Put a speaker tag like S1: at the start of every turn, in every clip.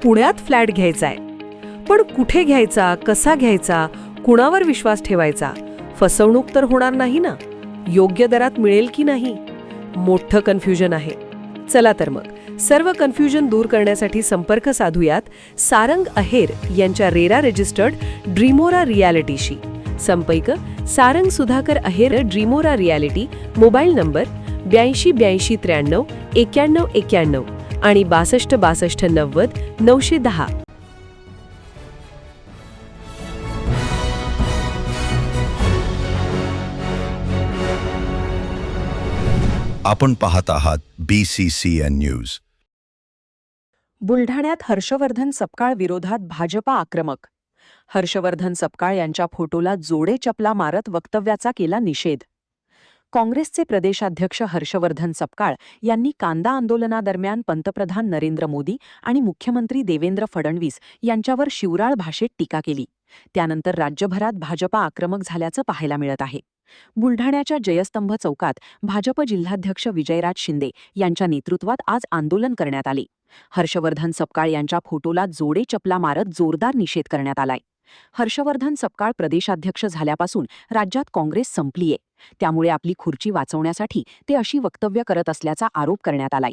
S1: पुण्यात फ्लॅट घ्यायचा आहे. पण कुठे घ्यायचा, कसा घ्यायचा, कुणावर विश्वास ठेवायचा? फसवणूक तर होणार नाही ना? योग्य दरात मिळेल की नाही? मोठं कन्फ्युजन आहे. चला तर मग सर्व कन्फ्युजन दूर करण्यासाठी संपर्क साधूयात सारंग अहेर यांच्या रेरा रजिस्टर्ड ड्रीमोरा रियालिटीशी. संपर्क सारंग सुधाकर अहेर, ड्रीमोरा रियालिटी. मोबाईल नंबर 82 83 93 91 91 आणि 62 62 90 910.
S2: आपण पाहत आहात BCCN न्यूज.
S1: बुलढाण्यात हर्षवर्धन सपकाळ विरोधात भाजपा आक्रमक. हर्षवर्धन सपकाळ यांच्या फोटोला जोडे चपला मारत वक्तव्याचा केला निषेध. काँग्रेसचे प्रदेशाध्यक्ष हर्षवर्धन सपकाळ यांनी कांदा आंदोलनादरम्यान पंतप्रधान नरेंद्र मोदी आणि मुख्यमंत्री देवेंद्र फडणवीस यांच्यावर शिवराळ भाषेत टीका केली. त्यानंतर राज्यभरात भाजपा आक्रमक झाल्याचं पाहायला मिळत आहे. बुलढाण्याच्या जयस्तंभ चौकात भाजप जिल्हाध्यक्ष विजयराज शिंदे यांच्या नेतृत्वात आज आंदोलन करण्यात आले. हर्षवर्धन सपकाळ यांच्या फोटोला जोडे चपला मारत जोरदार निषेध करण्यात आलाय. हर्षवर्धन सपकाळ प्रदेशाध्यक्ष झाल्यापासून राज्यात काँग्रेस संपलीये. त्यामुळे आपली खुर्ची वाचवण्यासाठी ते अशी वक्तव्य करत असल्याचा आरोप करण्यात आलाय.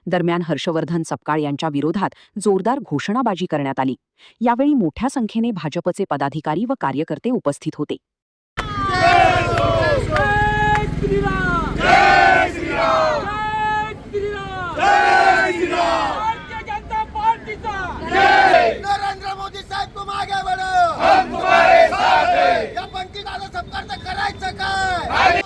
S1: दरम्यान हर्षवर्धन सपकाळ यांच्या विरोधात जोरदार घोषणाबाजी करण्यात आली. यावेळी मोठ्या संख्येने भाजपचे पदाधिकारी व कार्यकर्ते उपस्थित होते.
S3: नरेंद्र मोदी साहेब तुम आगे बढ़ो, हम तुम्हारे साथ हैं. या पंक्ती दादा सरकारचं करायचं काय?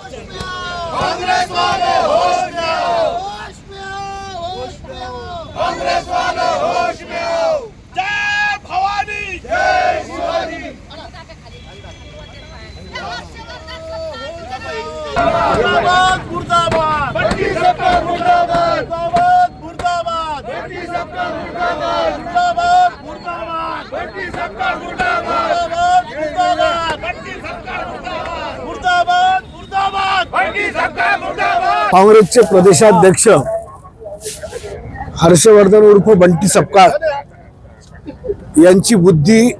S3: काँग्रेस वाले होश में आओ, होश में आओ, होश में आओ. काँग्रेस वाले होश में आओ. जय भवानी, जय शिवाजी. मुर्दाबाद मुर्दाबाद, बंटी सरकार मुर्दाबाद, मुर्दाबाद बंटी सरकार मुर्दाबाद, मुर्दाबाद बंटी सरकार मुर्दाबाद, मुर्दाबाद बंटी सरकार मुर्दाबाद, मुर्दाबाद बंटी सरकार मुर्दाबाद.
S4: काँग्रेसचे प्रदेशाध्यक्ष हर्षवर्धन उर्फ बंटी सपकाळ यांची बुद्धी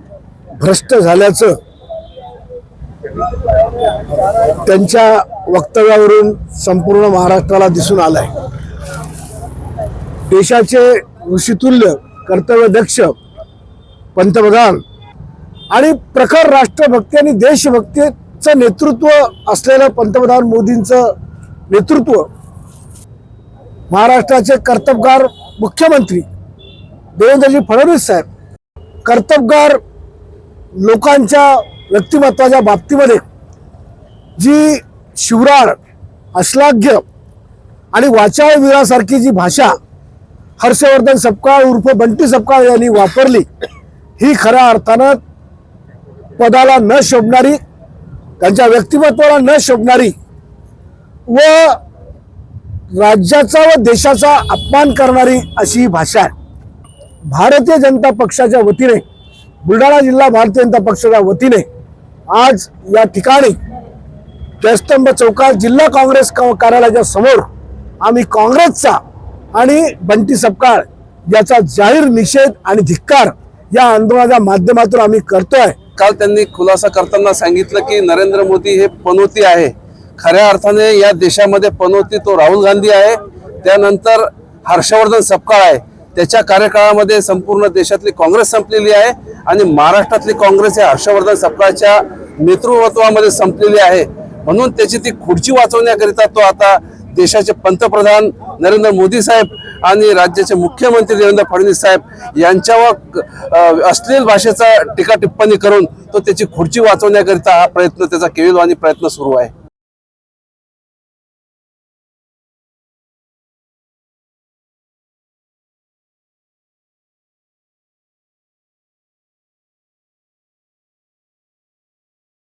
S4: भ्रष्ट झाल्याचं त्यांच्या वक्तव्यावरून संपूर्ण महाराष्ट्राला दिसून आलंय. देशाचे ऋषितुल्य कर्तव्यदक्ष पंतप्रधान आणि प्रखर राष्ट्रभक्ती आणि देशभक्तीचं नेतृत्व असलेलं पंतप्रधान मोदींचं नेतृत्व, महाराष्ट्राचे कर्तबगार मुख्यमंत्री देवेंद्रजी फडणवीस साहेब कर्तबगार लोकांच्या व्यक्तिमत्वाच्या बाबतीमध्ये जी शिवराळ, अश्लाघ्य आणि वाचाळवीरासारखी जी भाषा हर्षवर्धन सपकाळ उर्फ बंटी सपकाळ यांनी वापरली, ही खऱ्या अर्थानं पदाला न शोभणारी, त्यांच्या व्यक्तिमत्वाला न शोभणारी व राज्याचा व देशाचा अपमान करणारी अशी भाषा आहे. भारतीय जनता पक्षाच्या वतीने, बुलढाणा जिल्हा भारतीय जनता पक्षाच्या वतीने आज या ठिकाणी जयस्तंभ चौकात जिल्हा काँग्रेस कार्यालयाच्या समोर आम्ही काँग्रेसचा आणि बंटी सपकाळ याचा जाहीर निषेध आणि धिक्कार या आंदोलनाच्या माध्यमातून आम्ही करतोय.
S5: काल त्यांनी खुलासा करताना सांगितलं की नरेंद्र मोदी हे पनोती आहे. खऱ्या अर्थाने या देशामध्ये पनोती तो राहुल गांधी आहे, त्यानंतर हर्षवर्धन सपकाळ आहे. त्याच्या कार्यकाळामध्ये संपूर्ण देशातली काँग्रेस संपलेली आहे आणि महाराष्ट्रातली काँग्रेस हे हर्षवर्धन सपकाळच्या नेतृत्वामध्ये संपलेली आहे. म्हणून त्याची ती खुर्ची वाचवण्याकरिता तो आता देशाचे पंतप्रधान नरेंद्र मोदी साहेब आणि राज्याचे मुख्यमंत्री देवेंद्र फडणवीस साहेब यांच्यावर अश्लील भाषेचा टीका टिप्पणी करून तो त्याची खुर्ची वाचवण्याकरिता हा प्रयत्न, त्याचा केविलवाणी प्रयत्न सुरू आहे.